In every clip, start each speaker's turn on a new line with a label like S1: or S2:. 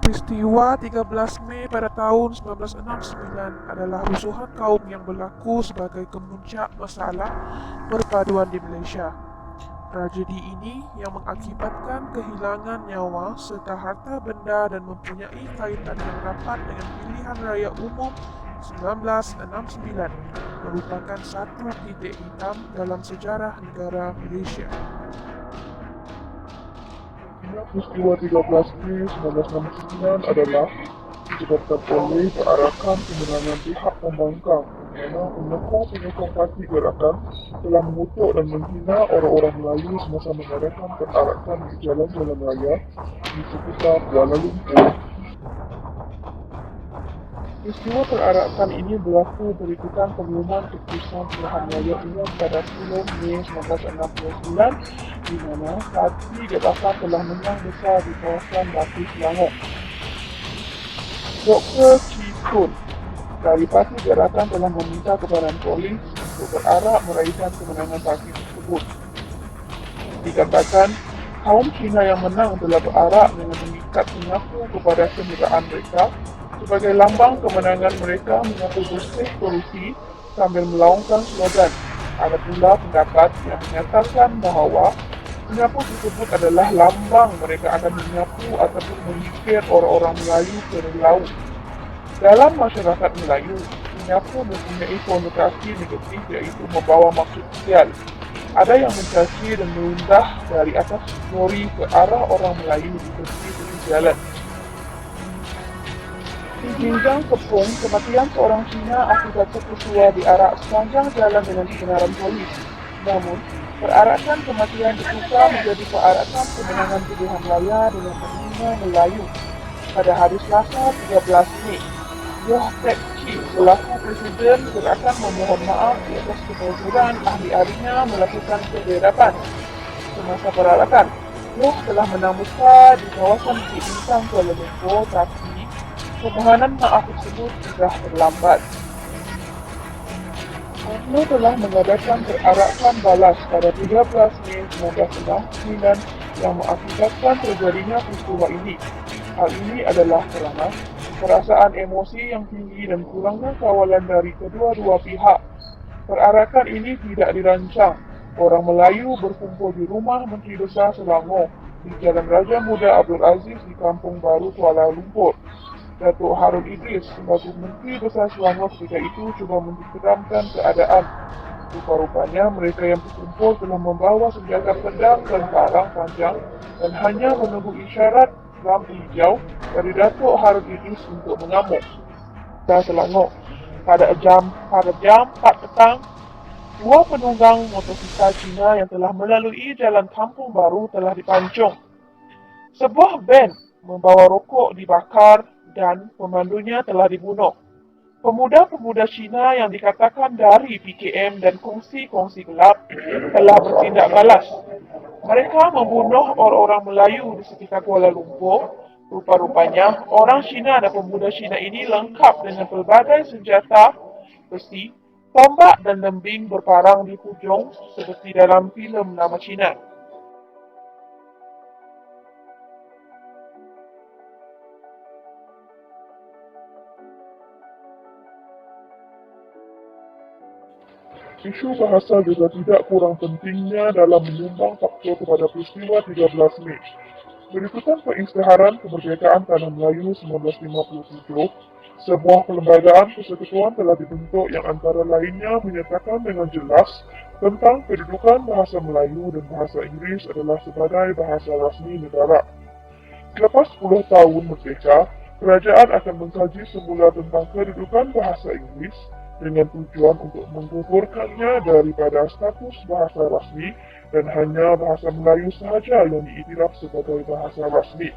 S1: Peristiwa 13 Mei pada tahun 1969 adalah rusuhan kaum yang berlaku sebagai kemuncak masalah perpaduan di Malaysia. Tragedi ini yang mengakibatkan kehilangan nyawa serta harta benda dan mempunyai kaitan yang rapat dengan pilihan raya umum 1969 merupakan satu titik hitam dalam sejarah negara Malaysia.
S2: Peristiwa 13 Mei 1969 adalah disebabkan oleh perarakan kemenangan pihak pembangkang di mana penyokong-penyokong parti gerakan telah mengutuk dan menghina orang-orang Melayu semasa mengadakan perarakan di jalan-jalan raya di sekitar Kuala Lumpur. Peristiwa perarakan ini berlaku berikutan pengumuman keputusan Pilihan Raya Umum pada 10 Mei 1969 di mana parti gerakan telah menang besar di kawasan Batu Selangor. Dr. Chee Kun dari parti gerakan telah meminta kepada polis untuk berarak meraihkan kemenangan parti tersebut. Dikatakan, kaum Cina yang menang telah berarak dengan mengikat penyapu kepada kenderaan mereka sebagai lambang kemenangan mereka menyapu bersih korupsi sambil melaungkan slogan. Ada pula pendapat yang menyatakan bahawa penyapu tersebut adalah lambang mereka akan menyapu ataupun menyikir orang-orang Melayu ke laut. Dalam masyarakat Melayu, penyapu mempunyai konotasi negatif iaitu membawa maksud sial. Ada yang mencaci dan merundah dari atas lori ke arah orang Melayu di tepi jalan. Di Jinjang Kepung, kematian seorang Cina akibat peristiwa diarak sepanjang jalan dengan kebenaran polis. Namun, perarakan kematian ditukar menjadi perarakan kemenangan pilihan raya dengan menghina Melayu. Pada hari Selasa 13 Mei, Yoh Tek Chee selaku Presiden gerakan memohon maaf di atas kemunduran ahli-ahlinya melakukan kegerapan. Semasa perarakan, Yoh telah menang besar di kawasan Bukit Bintang Kuala Lumpur, tapi permohonan maaf tersebut sudah terlambat. UMNO telah mengadakan perarakan balas pada 13 Mei 1969 yang mengakibatkan terjadinya peristiwa ini. Hal ini adalah kerana perasaan emosi yang tinggi dan kurangnya kawalan dari kedua-dua pihak. Perarakan ini tidak dirancang. Orang Melayu berkumpul di rumah Menteri Besar Selangor di Jalan Raja Muda Abdul Aziz di Kampung Baru Kuala Lumpur. Datuk Harun Idris sebagai Menteri Besar Selangor ketika itu cuba menteramkan keadaan. Rupa-rupanya mereka yang berkumpul telah membawa senjata pedang dan parang panjang dan hanya menunggu isyarat lampu hijau dari Datuk Harun Idris untuk mengamuk. Besar Selangor. Pada jam 4 petang, dua penunggang motosikal Cina yang telah melalui jalan Kampung Baru telah dipancung. Sebuah van membawa rokok dibakar dan pemandunya telah dibunuh. Pemuda-pemuda Cina yang dikatakan dari PKM dan kongsi-kongsi gelap telah bertindak balas. Mereka membunuh orang-orang Melayu di sekitar Kuala Lumpur. Rupa-rupanya orang Cina dan pemuda Cina ini lengkap dengan pelbagai senjata besi, tombak dan lembing berparang di hujung seperti dalam filem nama Cina. Isu bahasa juga tidak kurang pentingnya dalam menyumbang faktor kepada peristiwa 13 Mei. Berikutan pengisytiharan kemerdekaan Tanah Melayu 1957, sebuah kelembagaan persekutuan telah dibentuk yang antara lainnya menyatakan dengan jelas tentang kedudukan bahasa Melayu dan bahasa Inggeris adalah sebagai bahasa rasmi negara. Selepas 10 tahun merdeka, kerajaan akan mengkaji semula tentang kedudukan bahasa Inggeris dengan tujuan untuk menggugurkannya daripada status bahasa rasmi dan hanya bahasa Melayu sahaja yang diiktiraf sebagai bahasa rasmi.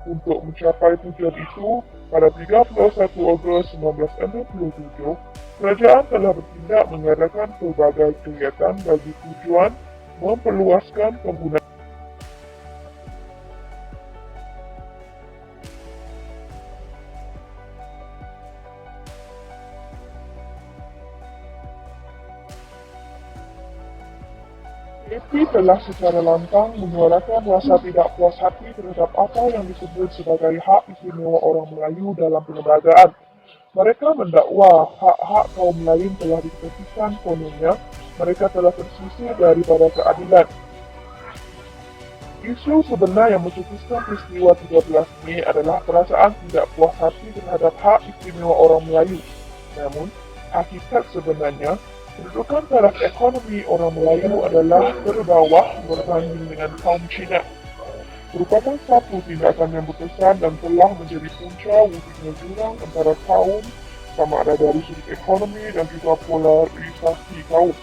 S2: Untuk mencapai tujuan itu, pada 31 Ogos 1967, kerajaan telah bertindak mengadakan pelbagai kegiatan bagi tujuan memperluaskan penggunaan PKP telah secara lantang menyuarakan rasa tidak puas hati terhadap apa yang disebut sebagai hak istimewa orang Melayu dalam perlembagaan. Mereka mendakwa hak-hak kaum lain telah ditepikan, kononnya mereka telah tersisir daripada keadilan. Isu sebenar yang mencetuskan peristiwa 13 Mei adalah perasaan tidak puas hati terhadap hak istimewa orang Melayu. Namun, hakikat sebenarnya, kedudukan taraf ekonomi orang Melayu adalah terbawah berbanding dengan kaum Cina. Merupakan satu tindakan yang berkesan dan telah menjadi punca wujudnya jurang antara kaum, sama ada dari sudut ekonomi dan juga polarisasi kaum.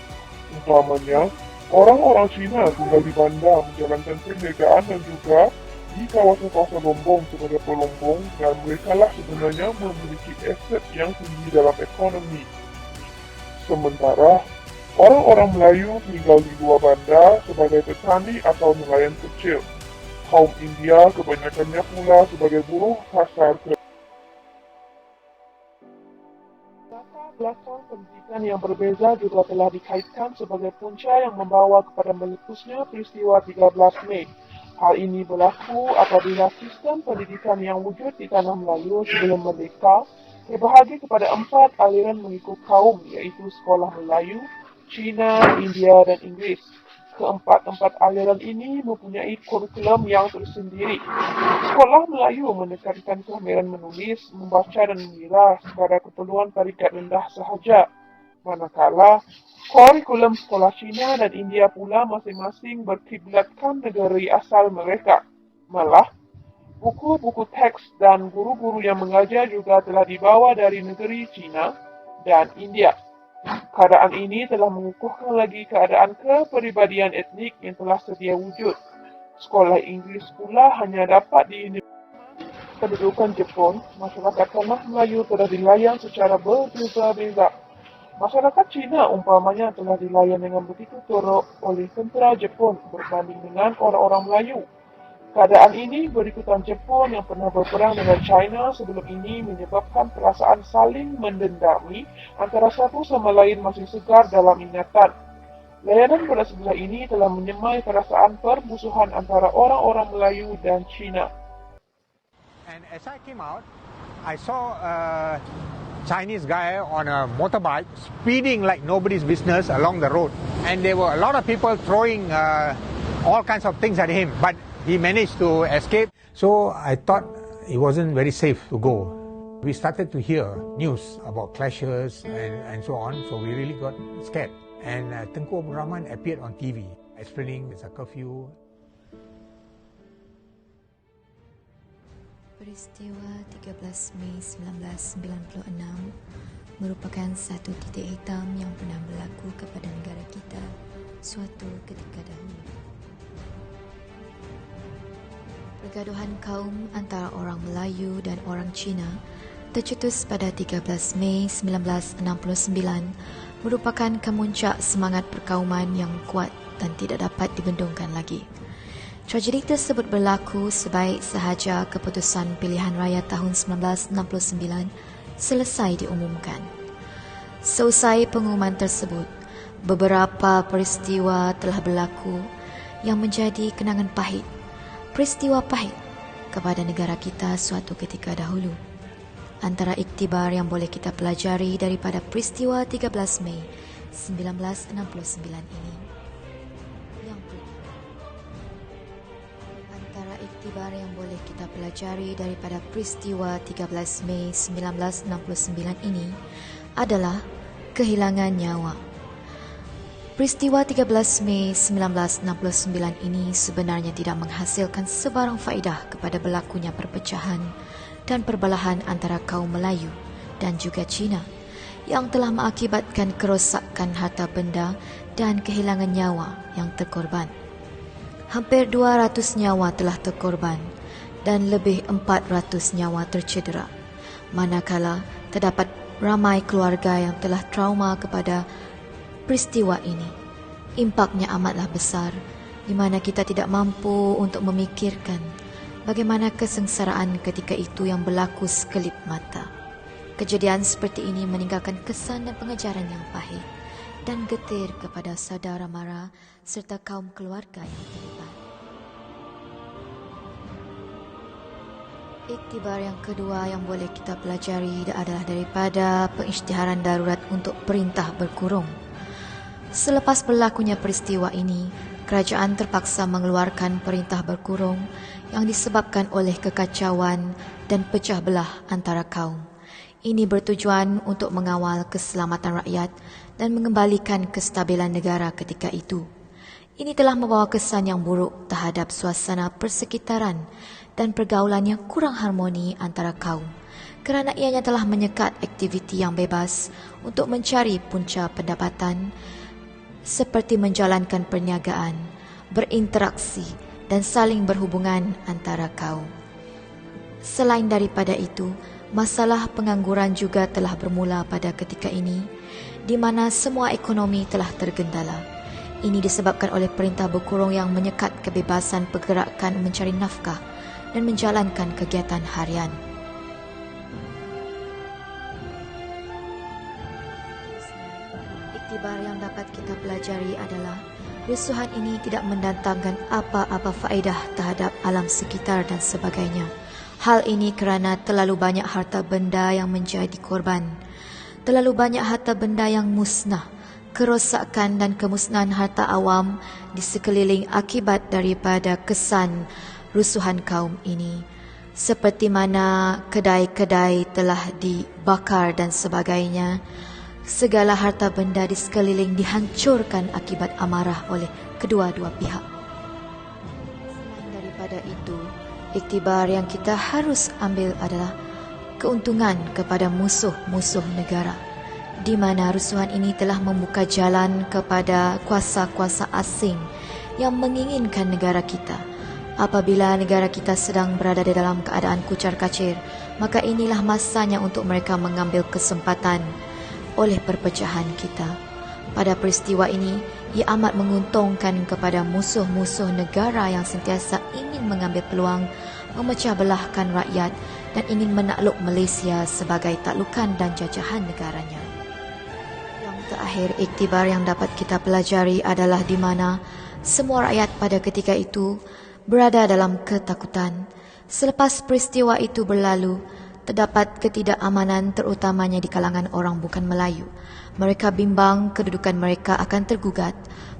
S2: Umpamanya, orang-orang Cina tinggal di bandar menjalankan perniagaan dan juga di kawasan-kawasan Lombong sebagai pelombong, dan merekalah sebenarnya memiliki aset yang tinggi dalam ekonomi. Sementara, orang-orang Melayu tinggal di luar bandar sebagai petani atau nelayan kecil. Kaum India kebanyakannya pula sebagai buruh kasar. Latar belakang pendidikan yang berbeza juga telah dikaitkan sebagai punca yang membawa kepada meletusnya peristiwa 13 Mei. Hal ini berlaku apabila sistem pendidikan yang wujud di tanah Melayu sebelum merdeka terbahagi kepada 4 aliran mengikut kaum, iaitu Sekolah Melayu, Cina, India, dan Inggeris. Keempat-empat aliran ini mempunyai kurikulum yang tersendiri. Sekolah Melayu menekankan kemahiran menulis, membaca dan mengira kepada keperluan tarikat rendah sahaja. Manakala, kurikulum sekolah Cina dan India pula masing-masing berkiblatkan negeri asal mereka. Malah, buku-buku teks dan guru-guru yang mengajar juga telah dibawa dari negeri Cina dan India. Keadaan ini telah mengukuhkan lagi keadaan kepribadian etnik yang telah sedia wujud. Sekolah Inggeris pula hanya dapat kedudukan Jepun, masyarakat tanah Melayu telah dilayan secara berbeza-beza. Masyarakat Cina umpamanya telah dilayan dengan begitu teruk oleh tentera Jepun berbanding dengan orang-orang Melayu. Keadaan ini berikutan Jepun yang pernah berperang dengan China sebelum ini menyebabkan perasaan saling mendendami antara satu sama lain masih segar dalam ingatan. Layanan pada sebelah ini telah menyemai perasaan permusuhan antara orang-orang Melayu dan Cina.
S3: And as I came out, I saw a Chinese guy on a motorbike speeding like nobody's business along the road. And there were a lot of people throwing all kinds of things at him. But he managed to escape. So I thought it wasn't very safe to go. We started to hear news about clashes and so on. So we really got scared. And Tengku Abdul Rahman appeared on TV explaining it's a curfew.
S4: Peristiwa 13 Mei 1996 merupakan satu titik hitam yang pernah berlaku kepada negara kita suatu ketika dahulu. Pergaduhan kaum antara orang Melayu dan orang Cina tercetus pada 13 Mei 1969 merupakan kemuncak semangat perkauman yang kuat dan tidak dapat dibendungkan lagi. Tragedi tersebut berlaku sebaik sahaja keputusan pilihan raya tahun 1969 selesai diumumkan. Seusai pengumuman tersebut, beberapa peristiwa telah berlaku yang menjadi kenangan pahit. Peristiwa pahit kepada negara kita suatu ketika dahulu. Antara iktibar yang boleh kita pelajari daripada peristiwa 13 Mei 1969 ini. Yang pertama, antara iktibar yang boleh kita pelajari daripada peristiwa 13 Mei 1969 ini adalah kehilangan nyawa. Peristiwa 13 Mei 1969 ini sebenarnya tidak menghasilkan sebarang faedah kepada berlakunya perpecahan dan perbelahan antara kaum Melayu dan juga Cina yang telah mengakibatkan kerosakan harta benda dan kehilangan nyawa yang terkorban. Hampir 200 nyawa telah terkorban dan lebih 400 nyawa tercedera, manakala terdapat ramai keluarga yang telah trauma kepada peristiwa ini. Impaknya amatlah besar, di mana kita tidak mampu untuk memikirkan bagaimana kesengsaraan ketika itu yang berlaku sekelip mata. Kejadian seperti ini meninggalkan kesan dan pengajaran yang pahit dan getir kepada saudara mara serta kaum keluarga yang terlibat. Iktibar yang kedua yang boleh kita pelajari adalah daripada pengisytiharan darurat untuk perintah berkurung. Selepas berlakunya peristiwa ini, kerajaan terpaksa mengeluarkan perintah berkurung yang disebabkan oleh kekacauan dan pecah belah antara kaum. Ini bertujuan untuk mengawal keselamatan rakyat dan mengembalikan kestabilan negara ketika itu. Ini telah membawa kesan yang buruk terhadap suasana persekitaran dan pergaulan yang kurang harmoni antara kaum, kerana ianya telah menyekat aktiviti yang bebas untuk mencari punca pendapatan seperti menjalankan perniagaan, berinteraksi dan saling berhubungan antara kaum. Selain daripada itu, masalah pengangguran juga telah bermula pada ketika ini, di mana semua ekonomi telah tergendala. Ini disebabkan oleh perintah berkurung yang menyekat kebebasan pergerakan mencari nafkah dan menjalankan kegiatan harian. Iktibar yang dapat kita pelajari adalah rusuhan ini tidak mendatangkan apa-apa faedah terhadap alam sekitar dan sebagainya. Hal ini kerana terlalu banyak harta benda yang menjadi korban. Terlalu banyak harta benda yang musnah. Kerosakan dan kemusnahan harta awam di sekeliling akibat daripada kesan rusuhan kaum ini. Seperti mana kedai-kedai telah dibakar dan sebagainya. Segala harta benda di sekeliling dihancurkan akibat amarah oleh kedua-dua pihak. Selain daripada itu, iktibar yang kita harus ambil adalah keuntungan kepada musuh-musuh negara, di mana rusuhan ini telah membuka jalan kepada kuasa-kuasa asing yang menginginkan negara kita. Apabila negara kita sedang berada di dalam keadaan kucar-kacir, maka inilah masanya untuk mereka mengambil kesempatan oleh perpecahan kita. Pada peristiwa ini, ia amat menguntungkan kepada musuh-musuh negara yang sentiasa ingin mengambil peluang memecah belahkan rakyat dan ingin menakluk Malaysia sebagai taklukan dan jajahan negaranya. Yang terakhir, iktibar yang dapat kita pelajari adalah di mana semua rakyat pada ketika itu berada dalam ketakutan. Selepas peristiwa itu berlalu, terdapat ketidakamanan terutamanya di kalangan orang bukan Melayu. Mereka bimbang kedudukan mereka akan tergugat.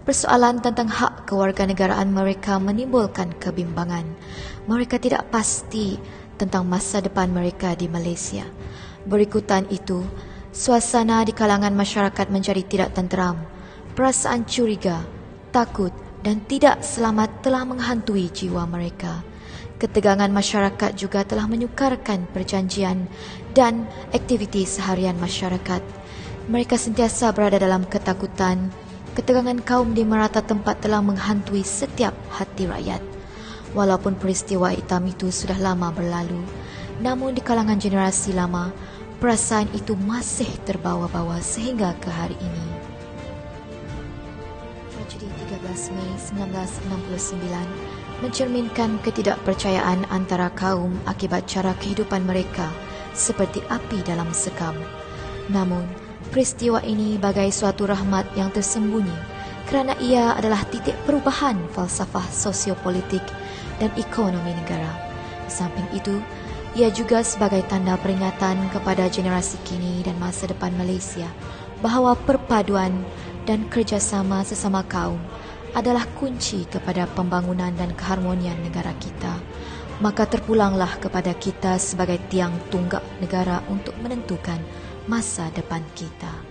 S4: Persoalan tentang hak kewarganegaraan mereka menimbulkan kebimbangan. Mereka tidak pasti tentang masa depan mereka di Malaysia. Berikutan itu, suasana di kalangan masyarakat menjadi tidak tenteram. Perasaan curiga, takut dan tidak selamat telah menghantui jiwa mereka. Ketegangan masyarakat juga telah menyukarkan perjanjian dan aktiviti seharian masyarakat. Mereka sentiasa berada dalam ketakutan. Ketegangan kaum di merata tempat telah menghantui setiap hati rakyat. Walaupun peristiwa hitam itu sudah lama berlalu, namun di kalangan generasi lama, perasaan itu masih terbawa-bawa sehingga ke hari ini. Tragedi 13 Mei 1969 mencerminkan ketidakpercayaan antara kaum akibat cara kehidupan mereka seperti api dalam sekam. Namun, peristiwa ini bagai suatu rahmat yang tersembunyi kerana ia adalah titik perubahan falsafah sosiopolitik dan ekonomi negara. Di samping itu, ia juga sebagai tanda peringatan kepada generasi kini dan masa depan Malaysia bahawa perpaduan dan kerjasama sesama kaum adalah kunci kepada pembangunan dan keharmonian negara kita. Maka terpulanglah kepada kita sebagai tiang tunggak negara untuk menentukan masa depan kita.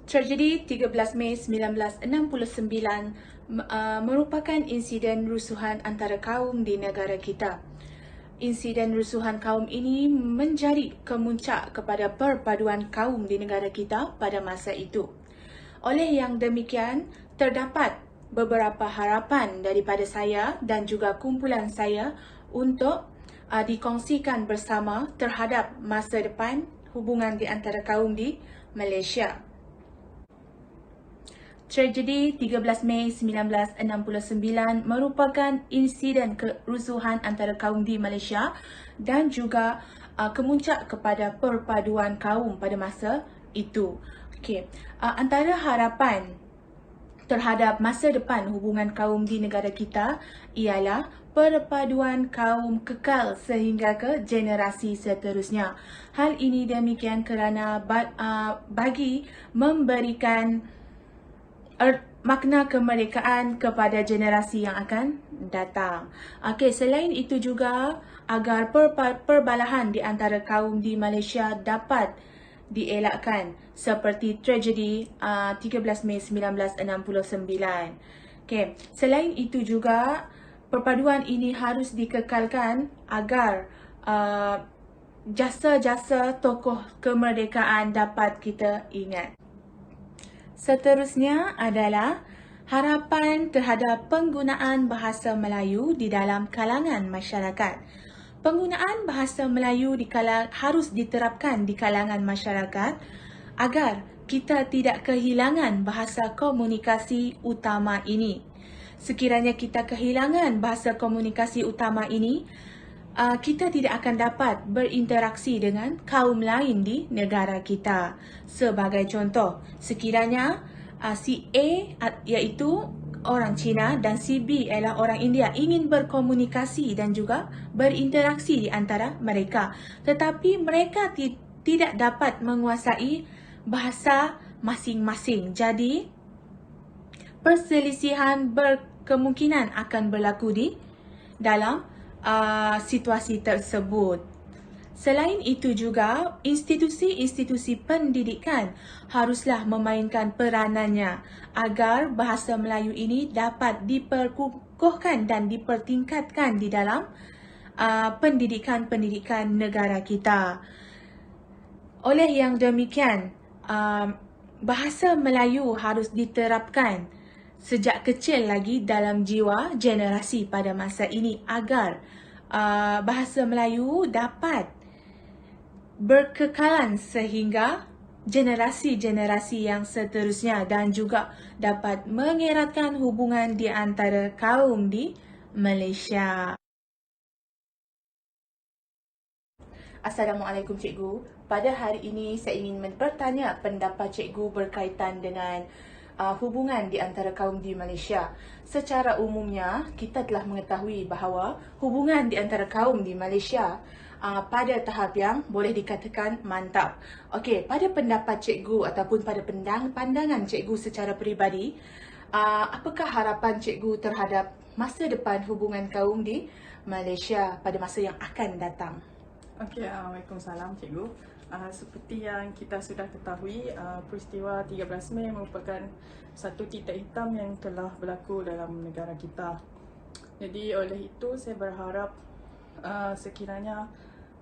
S5: Tragedi 13 Mei 1969 merupakan insiden rusuhan antara kaum di negara kita. Insiden rusuhan kaum ini menjadi kemuncak kepada perpaduan kaum di negara kita pada masa itu. Oleh yang demikian, terdapat beberapa harapan daripada saya dan juga kumpulan saya untuk dikongsikan bersama terhadap masa depan hubungan di antara kaum di Malaysia. Tragedi 13 Mei 1969 merupakan insiden kerusuhan antara kaum di Malaysia dan juga kemuncak kepada perpaduan kaum pada masa itu. Antara harapan terhadap masa depan hubungan kaum di negara kita ialah perpaduan kaum kekal sehingga ke generasi seterusnya. Hal ini demikian kerana bagi memberikan makna kemerdekaan kepada generasi yang akan datang. Selain itu juga agar perbalahan di antara kaum di Malaysia dapat dielakkan seperti tragedi 13 Mei 1969. Selain itu juga perpaduan ini harus dikekalkan agar jasa-jasa tokoh kemerdekaan dapat kita ingat. Seterusnya adalah harapan terhadap penggunaan bahasa Melayu di dalam kalangan masyarakat. Penggunaan bahasa Melayu harus diterapkan di kalangan masyarakat agar kita tidak kehilangan bahasa komunikasi utama ini. Sekiranya kita kehilangan bahasa komunikasi utama ini, kita tidak akan dapat berinteraksi dengan kaum lain di negara kita. Sebagai contoh, sekiranya si A iaitu orang Cina dan si B ialah orang India ingin berkomunikasi dan juga berinteraksi di antara mereka, tetapi mereka tidak dapat menguasai bahasa masing-masing. Jadi, perselisihan berkemungkinan akan berlaku di dalam situasi tersebut. Selain itu juga, institusi-institusi pendidikan haruslah memainkan peranannya agar bahasa Melayu ini dapat diperkukuhkan dan dipertingkatkan di dalam pendidikan-pendidikan negara kita. Oleh yang demikian, bahasa Melayu harus diterapkan sejak kecil lagi dalam jiwa generasi pada masa ini agar bahasa Melayu dapat berkekalan sehingga generasi-generasi yang seterusnya dan juga dapat mengeratkan hubungan di antara kaum di Malaysia. Assalamualaikum cikgu. Pada hari ini saya ingin bertanya pendapat cikgu berkaitan dengan hubungan di antara kaum di Malaysia. Secara umumnya, kita telah mengetahui bahawa hubungan di antara kaum di Malaysia pada tahap yang boleh dikatakan mantap. Pada pendapat cikgu ataupun pada pandangan cikgu secara peribadi, apakah harapan cikgu terhadap masa depan hubungan kaum di Malaysia pada masa yang akan datang?
S6: Waalaikumsalam cikgu. Seperti yang kita sudah ketahui, peristiwa 13 Mei merupakan satu titik hitam yang telah berlaku dalam negara kita. Jadi oleh itu saya berharap sekiranya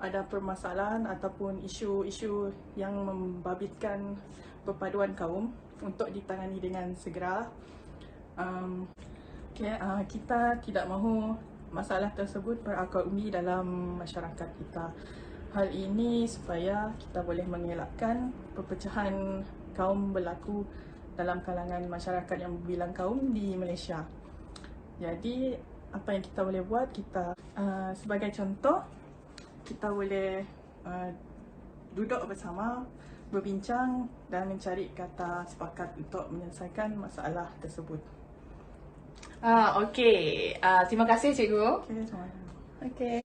S6: ada permasalahan ataupun isu-isu yang membabitkan perpaduan kaum untuk ditangani dengan segera. Kita tidak mahu masalah tersebut berakar umbi dalam masyarakat kita. Hal ini supaya kita boleh mengelakkan perpecahan kaum berlaku dalam kalangan masyarakat yang berbilang kaum di Malaysia. Jadi apa yang kita boleh buat, kita sebagai contoh, kita boleh duduk bersama, berbincang dan mencari kata sepakat untuk menyelesaikan masalah tersebut.
S5: Terima kasih cikgu.
S6: Okey, sama-sama.
S5: Okey.